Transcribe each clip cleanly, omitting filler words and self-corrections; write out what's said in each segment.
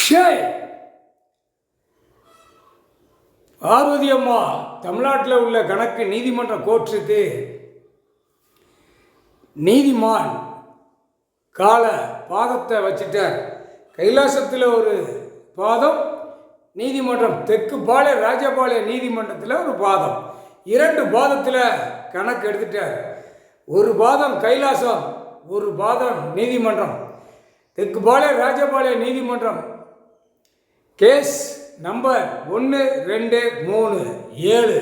ஷேய் பார்வதி அம்மா தமிழ்நாட்டில் உள்ள கணக்கு நீதிமன்ற கோர்ட்டுக்கு நீதிமான் கால பாதத்தை வச்சுட்டார். கைலாசத்தில் ஒரு பாதம், நீதிமன்றம் தெற்கு பாளைய ராஜபாளைய நீதிமன்றத்தில் ஒரு பாதம், 2 பாதத்தில் கணக்கு எடுத்துட்டார். ஒரு பாதம் கைலாசம், ஒரு பாதம் நீதிமன்றம். தெற்கு பாளைய ராஜபாளைய நீதிமன்றம் கேஸ் நம்பர் 1, 2, 3, 7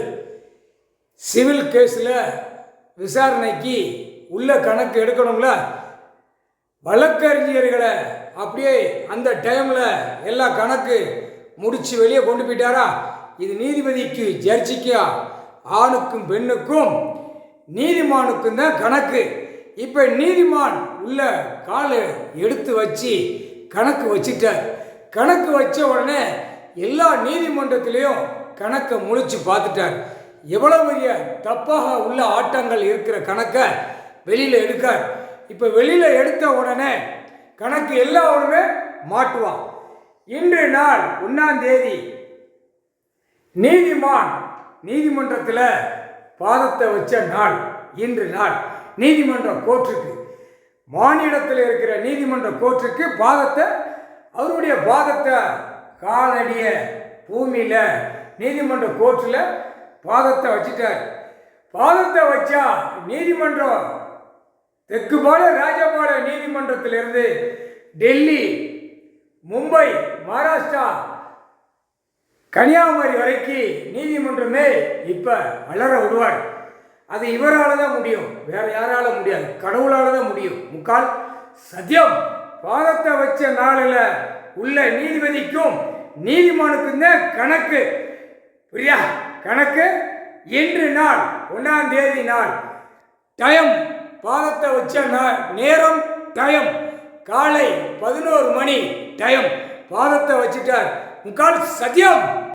சிவில் கேஸில் விசாரணைக்கு உள்ள கணக்கு எடுக்கணும்ல. வழக்கறிஞர்களை அப்படியே அந்த டைமில் எல்லா கணக்கு முடித்து வெளியே கொண்டு போயிட்டாரா. இது நீதிபதிக்கு ஜட்ஜிக்கா, ஆணுக்கும் பெண்ணுக்கும் நீதிமானுக்கும் தான் கணக்கு. இப்போ நீதிமான் உள்ள காலை எடுத்து வச்சு கணக்கு வச்சிட்டார். கணக்கு வச்ச உடனே எல்லா நீதிமன்றத்திலையும் கணக்கை முழிச்சு பார்த்துட்டார். எவ்வளோ பெரிய தப்பாக உள்ள ஆட்டங்கள் இருக்கிற கணக்கை வெளியில் எடுக்கார். இப்போ வெளியில் எடுத்த உடனே கணக்கு எல்லாருமே மாட்டுவான். இன்று நாள் 1ஆம் தேதி நீதிமான் நீதிமன்றத்தில் பாதத்தை வச்ச நாள். இன்று நாள் நீதிமன்ற கோர்ட்டுக்கு, மாநிலத்தில் இருக்கிற நீதிமன்ற கோர்ட்டுக்கு பாதத்தை, அவருடைய பாதத்தை காலடிய பூமியில் நீதிமன்ற கோர்ட்டில் பாதத்தை வச்சிட்டார். பாதத்தை வச்சா நீதிமன்றம் தெற்கு பாளைய ராஜபாளைய நீதிமன்றத்திலிருந்து டெல்லி, மும்பை, மகாராஷ்டிரா, கன்னியாகுமரி வரைக்கும் நீதிமன்றமே இப்போ வளர விடுவார். அது இவரால் தான் முடியும், வேற யாரால முடியாது, கடவுளால் தான் முடியும். முக்கால் சத்தியம். பாதத்தை வச்ச நாளில் உள்ள நீதிபதிக்கும் நீதிமானுக்கும் தான் கணக்கு. புரியா? கணக்கு இன்று நாள் 1ஆம் தேதி நாள். டைம் பாதத்தை வச்ச நேரம், டைம் காலை 11 மணி. டைம் பாதத்தை வச்சிட்டார். முக்கால் சத்தியம்.